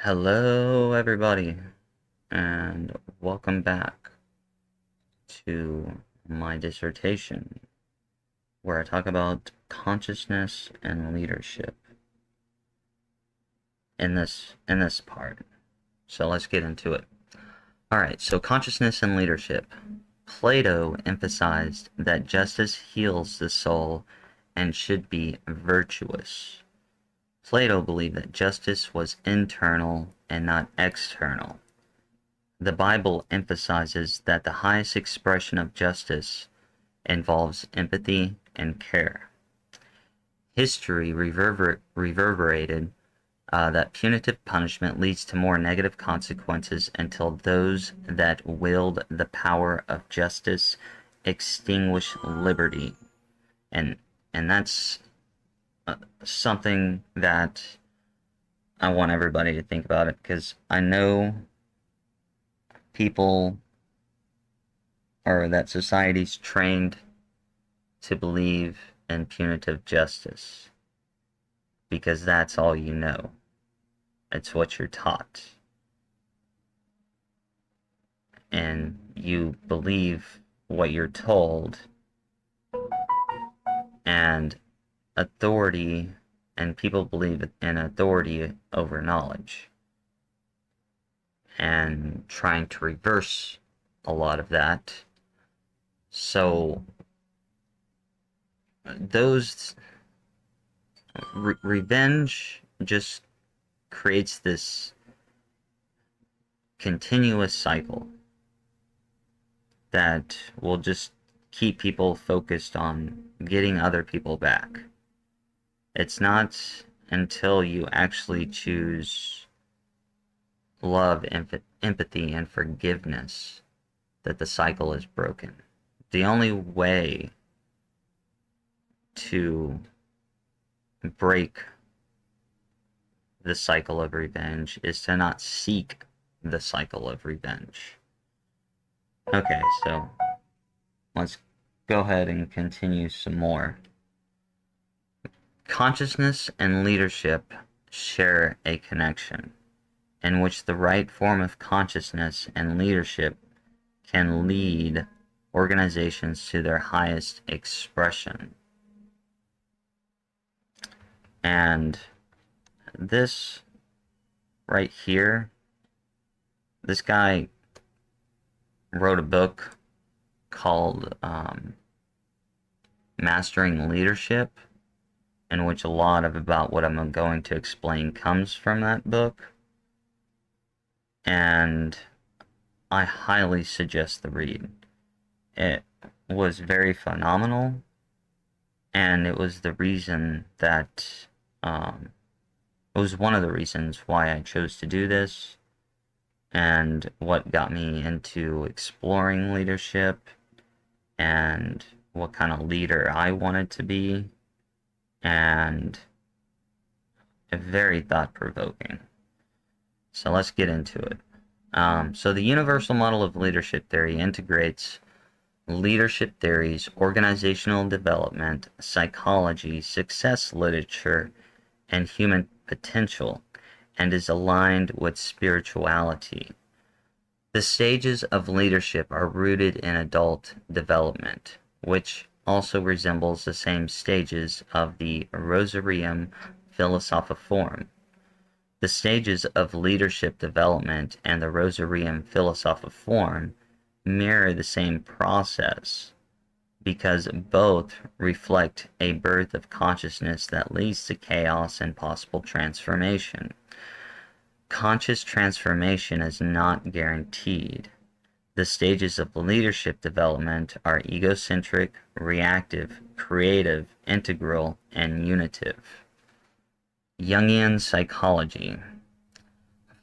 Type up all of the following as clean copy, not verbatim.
Hello, everybody, and welcome back to my dissertation, where I talk about consciousness and leadership in this part. So let's get into it. All right, so consciousness and leadership. Plato emphasized that justice heals the soul and should be virtuous. Plato believed that justice was internal and not external. The Bible emphasizes that the highest expression of justice involves empathy and care. History reverberated that punitive punishment leads to more negative consequences until those that wield the power of justice extinguish liberty. And and that's something that I want everybody to think about it, because I know people, or that society's trained to believe in punitive justice because that's all you know. It's what you're taught. And you believe what you're told, and authority, and people believe in authority over knowledge. And trying to reverse a lot of that. So those revenge just creates this continuous cycle that will just keep people focused on getting other people back. It's not until you actually choose love, empathy, and forgiveness that the cycle is broken. The only way to break the cycle of revenge is to not seek the cycle of revenge. Okay, so let's go ahead and continue some more. Consciousness and leadership share a connection, in which the right form of consciousness and leadership can lead organizations to their highest expression. And this right here, this guy wrote a book called Mastering Leadership, in which a lot of about what I'm going to explain comes from that book. And I highly suggest the read. It was very phenomenal, and it was the reason that it was one of the reasons why I chose to do this, and what got me into exploring leadership and what kind of leader I wanted to be, and very thought-provoking. So let's get into it. So the universal model of leadership theory integrates leadership theories, organizational development, psychology, success literature, and human potential, and is aligned with spirituality. The stages of leadership are rooted in adult development, which also resembles the same stages of the Rosarium Philosophorum. The stages of leadership development and the Rosarium Philosophorum mirror the same process, because both reflect a birth of consciousness that leads to chaos and possible transformation. Conscious transformation is not guaranteed. The stages of leadership development are egocentric, reactive, creative, integral, and unitive. Jungian psychology.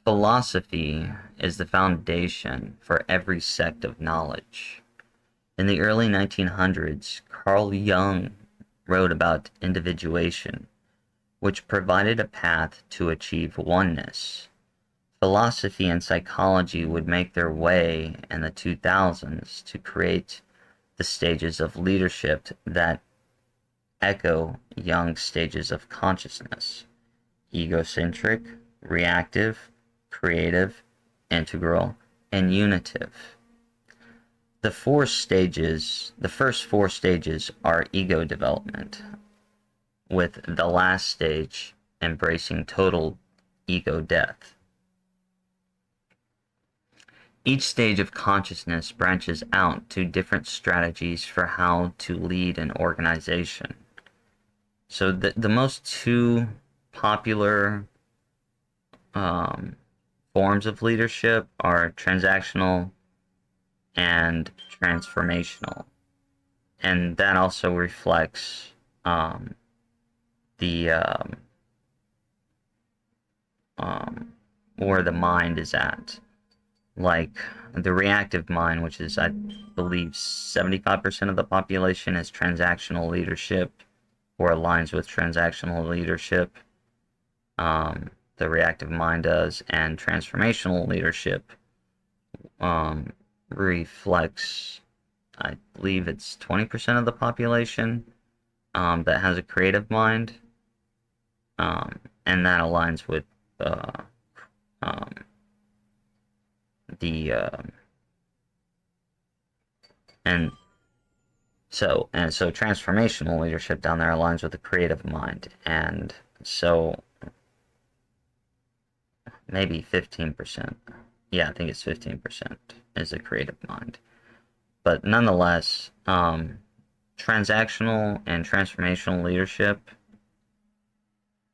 Philosophy is the foundation for every sect of knowledge. In the early 1900s, Carl Jung wrote about individuation, which provided a path to achieve oneness. Philosophy and psychology would make their way in the 2000s to create the stages of leadership that echo Jung's stages of consciousness: egocentric, reactive, creative, integral, and unitive. The first four stages are ego development, with the last stage embracing total ego death. Each stage of consciousness branches out to different strategies for how to lead an organization. So the most two popular forms of leadership are transactional and transformational. And that also reflects the where the mind is at. Like the reactive mind, which is, I believe, 75% of the population, is transactional leadership, or aligns with transactional leadership. The reactive mind does, and transformational leadership reflects, I believe it's 20% of the population that has a creative mind, and that aligns with so transformational leadership down there aligns with the creative mind, and so maybe 15%. Yeah, I think it's 15% is the creative mind. But nonetheless, transactional and transformational leadership,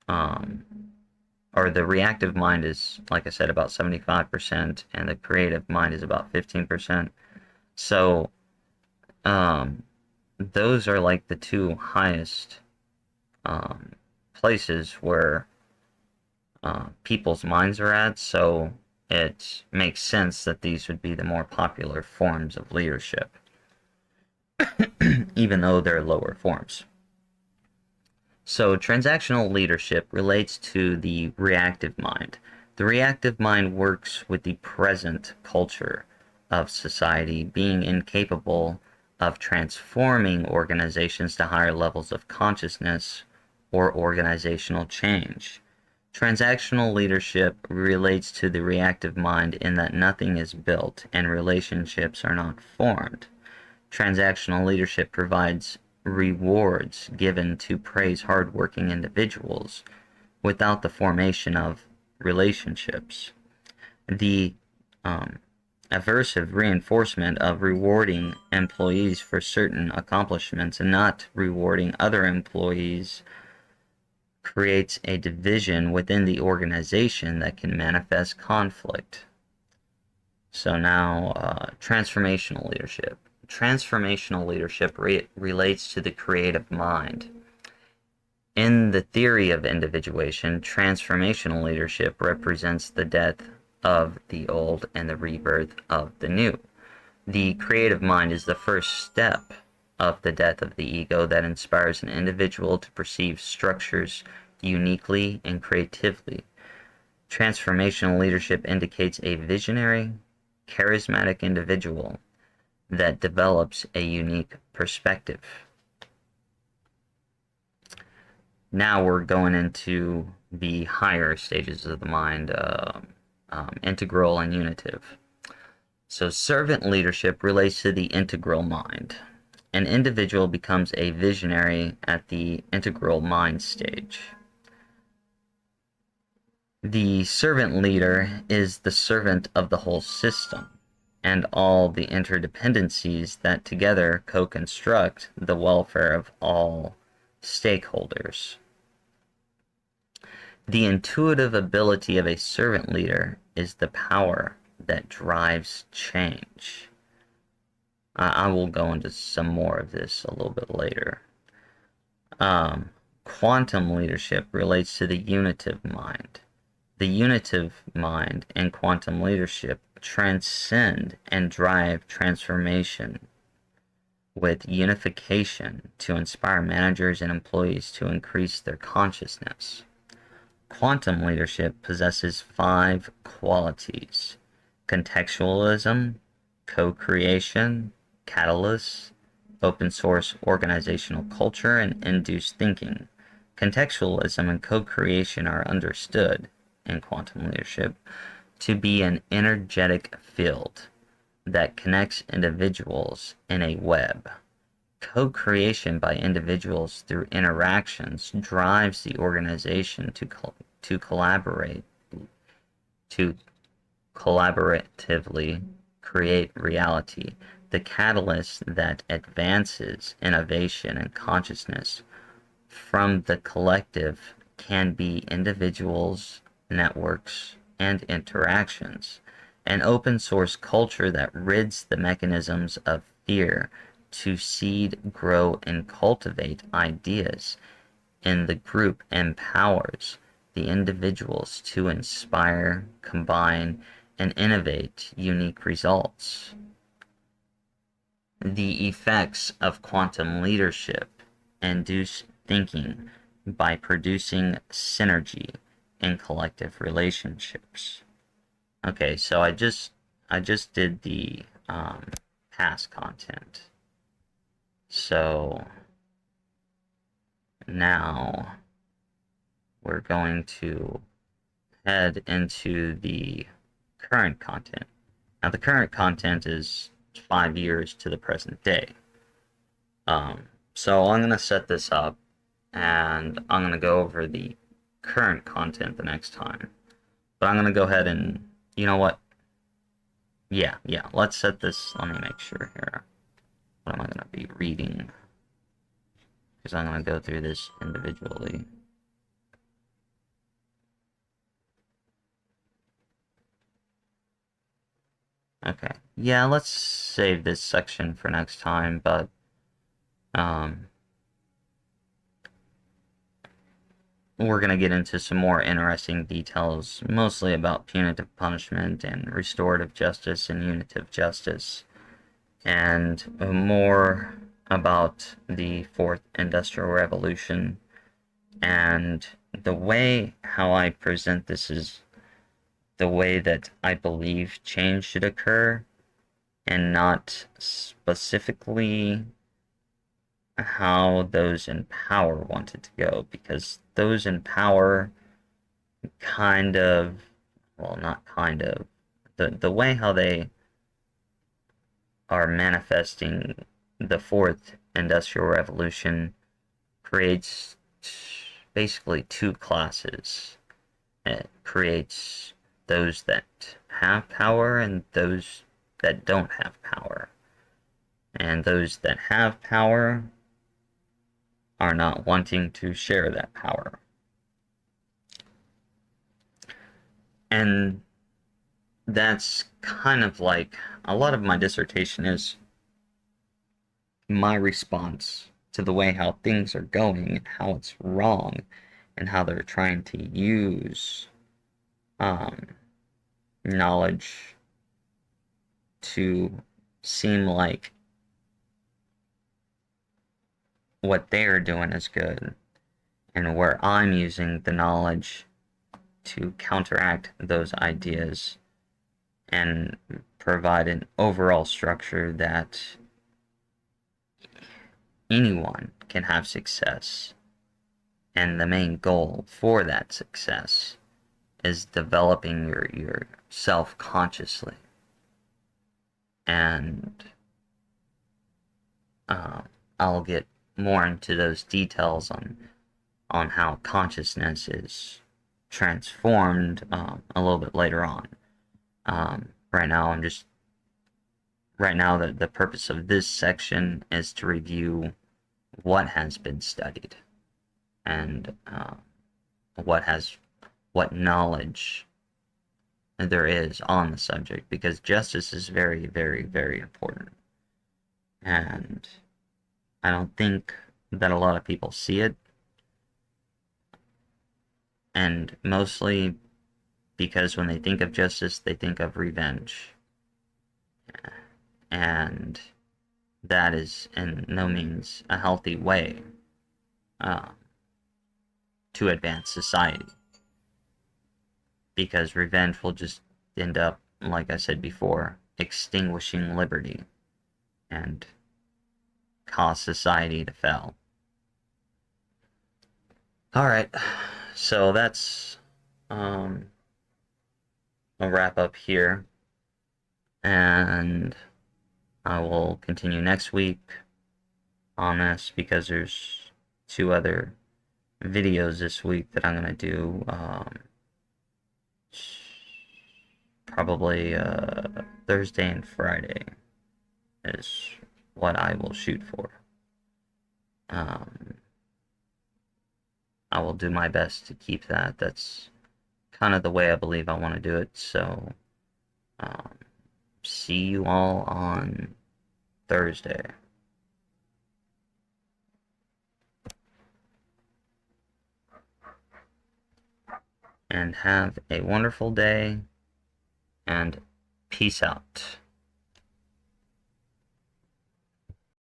or the reactive mind is, like I said, about 75%, and the creative mind is about 15%. So, those are like the two highest places where people's minds are at, so it makes sense that these would be the more popular forms of leadership, even though they're lower forms. So transactional leadership relates to the reactive mind. The reactive mind works with the present culture of society, being incapable of transforming organizations to higher levels of consciousness or organizational change. Transactional leadership relates to the reactive mind in that nothing is built and relationships are not formed. Transactional leadership provides rewards given to praise hardworking individuals without the formation of relationships. The aversive reinforcement of rewarding employees for certain accomplishments and not rewarding other employees creates a division within the organization that can manifest conflict. So now, transformational leadership. Transformational leadership relates to the creative mind. In the theory of individuation, transformational leadership represents the death of the old and the rebirth of the new. The creative mind is the first step of the death of the ego that inspires an individual to perceive structures uniquely and creatively. Transformational leadership indicates a visionary, charismatic individual that develops a unique perspective. Now we're going into the higher stages of the mind, integral and unitive. So servant leadership relates to the integral mind. An individual becomes a visionary at the integral mind stage. The servant leader is the servant of the whole system and all the interdependencies that together co-construct the welfare of all stakeholders. The intuitive ability of a servant leader is the power that drives change. I will go into some more of this a little bit later. Quantum leadership relates to the unitive mind. The unitive mind and quantum leadership transcend and drive transformation with unification to inspire managers and employees to increase their consciousness. Quantum leadership possesses 5 qualities: contextualism, co-creation, catalyst, open source organizational culture, and induced thinking. Contextualism and co-creation are understood in quantum leadership to be an energetic field that connects individuals in a web. Co-creation by individuals through interactions drives the organization to collaborate, to collaboratively create reality, the catalyst that advances innovation and consciousness from the collective can be individuals, networks, and interactions. An open source culture that rids the mechanisms of fear to seed, grow, and cultivate ideas in the group empowers the individuals to inspire, combine, and innovate unique results. The effects of quantum leadership induce thinking by producing synergy in collective relationships. Okay, so I just did the past content. So now we're going to head into the current content. Now the current content is 5 years to the present day. So I'm going to set this up and I'm going to go over the current content the next time. But I'm going to go ahead and, you know what? Yeah, let's set this, let me make sure here. What am I going to be reading? Because I'm going to go through this individually. Okay, yeah, let's save this section for next time, but we're going to get into some more interesting details, mostly about punitive punishment and restorative justice and unitive justice, and more about the Fourth Industrial Revolution. And the way how I present this is the way that I believe change should occur, and not specifically how those in power want it to go, because those in power kind of, well, not kind of, the way how they are manifesting the Fourth Industrial Revolution creates basically two classes. It creates those that have power and those that don't have power. And those that have power are not wanting to share that power. And that's kind of like a lot of my dissertation is my response to the way how things are going and how it's wrong and how they're trying to use knowledge to seem like what they're doing is good, and where I'm using the knowledge to counteract those ideas and provide an overall structure that anyone can have success. And the main goal for that success is developing your self consciously. And I'll get more into those details on how consciousness is transformed a little bit later on. Right now, the purpose of this section is to review what has been studied and what knowledge there is on the subject, because justice is very, very, very important. And I don't think that a lot of people see it, and mostly because when they think of justice, they think of revenge. And that is in no means a healthy way to advance society. Because revenge will just end up, like I said before, extinguishing liberty and cause society to fail. Alright, so that's wrap up here, and I will continue next week on this because there's 2 other videos this week that I'm gonna do. Probably Thursday and Friday is what I will shoot for. Um, I will do my best to keep that. That's kind of the way I believe I want to do it. So, um, see you all on Thursday. And have a wonderful day, and peace out.